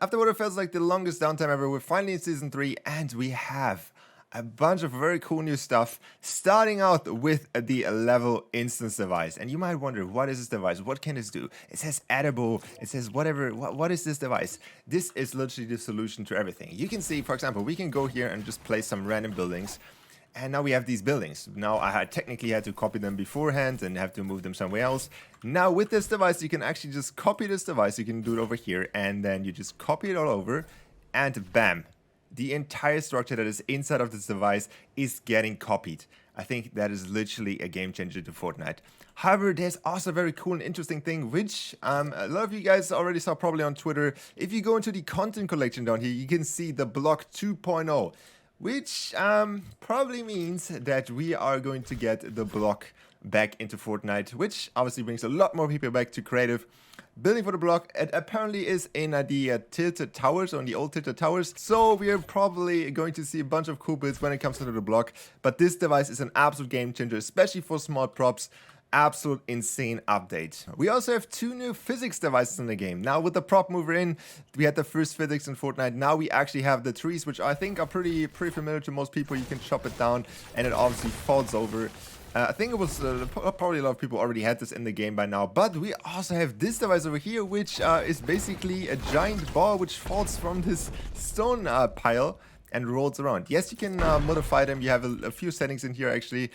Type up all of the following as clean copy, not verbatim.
After what it feels like the longest downtime ever, we're finally in Season 3 and we have a bunch of very cool new stuff, starting out with the level instance device. And you might wonder, what is this device? What can this do? It says edible, it says whatever. What is this device? This is literally the solution to everything. You can see, for example, we can go here and just place some random buildings. And now we have these buildings. Now I had technically had to copy them beforehand and have to move them somewhere else. Now with this device, you can actually just copy this device. You can do it over here and then you just copy it all over and bam. The entire structure that is inside of this device is getting copied. I think that is literally a game changer to Fortnite. However, there's also a very cool and interesting thing, which a lot of you guys already saw probably on Twitter. If you go into the content collection down here, you can see the block 2.0. Which probably means that we are going to get the block back into Fortnite, which obviously brings a lot more people back to creative. Building for the block, it apparently is in the tilted towers, on the old tilted towers. So we are probably going to see a bunch of cool builds when it comes to the block. But this device is an absolute game changer, especially for small props. Absolute insane update. We also have 2 new physics devices in the game. Now with the prop mover in, we had the first physics in Fortnite. Now we actually have the trees, which I think are pretty familiar to most people. You can chop it down and it obviously falls over. I think it was probably a lot of people already had this in the game by now. But we also have this device over here, which is basically a giant ball which falls from this stone pile and rolls around. Yes, you can modify them. You have a few settings in here actually.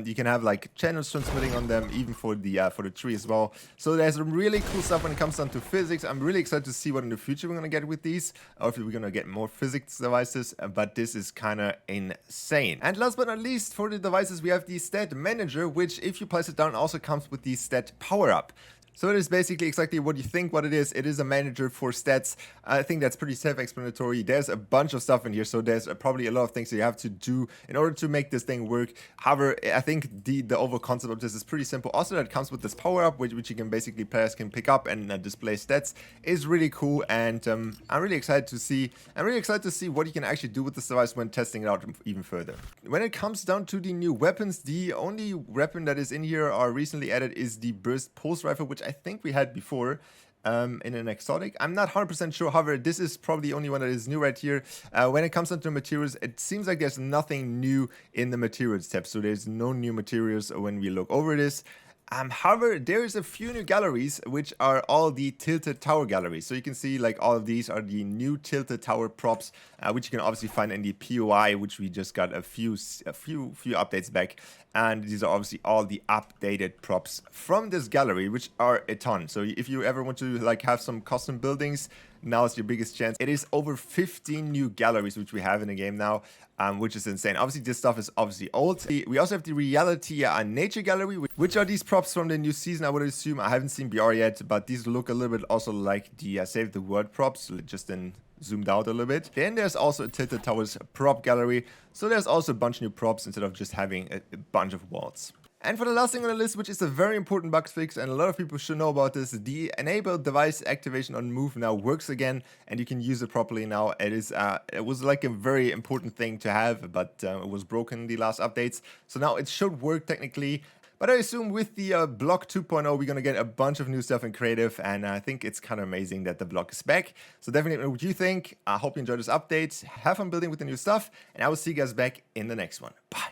You can have like channels transmitting on them, even for the tree as well. So there's some really cool stuff when it comes down to physics. I'm really excited to see what in the future we're gonna get with these, or if we're gonna get more physics devices. But this is kind of insane. And last but not least, for the devices, we have the stat manager, which if you place it down, also comes with the stat power up. So it is basically exactly what you think what it is. It is a manager for stats. I think that's pretty self-explanatory. There's a bunch of stuff in here, so there's probably a lot of things that you have to do in order to make this thing work. However, I think the overall concept of this is pretty simple. Also, that comes with this power-up, which you can basically, players can pick up and display stats, is really cool. And I'm really excited to see. What you can actually do with this device when testing it out even further. When it comes down to the new weapons, the only weapon that is in here or recently added is the burst pulse rifle, which I think we had before in an exotic. I'm not 100% sure. However, this is probably the only one that is new right here. When it comes down to materials, it seems like there's nothing new in the materials tab. So there's no new materials when we look over this. However, there's a few new galleries, which are all the tilted tower galleries. So you can see like all of these are the new tilted tower props, which you can obviously find in the POI, which we just got a few updates back. And these are obviously all the updated props from this gallery, which are a ton. So if you ever want to like have some custom buildings, now is your biggest chance. It is over 15 new galleries which we have in the game now, which is insane. Obviously, this stuff is obviously old. We also have the reality nature gallery, which are these props from the new season, I would assume. I haven't seen BR yet, but these look a little bit also like the Save the World props, just in zoomed out a little bit. Then there's also a Tilted Towers prop gallery. So there's also a bunch of new props instead of just having a bunch of walls. And for the last thing on the list, which is a very important bug fix, and a lot of people should know about this, the enable device activation on move now works again, and you can use it properly now. It was like a very important thing to have, but it was broken in the last updates. So now it should work technically. But I assume with the block 2.0, we're going to get a bunch of new stuff in creative, and I think it's kind of amazing that the block is back. So definitely let me know what you think. I hope you enjoyed this update. Have fun building with the new stuff, and I will see you guys back in the next one. Bye.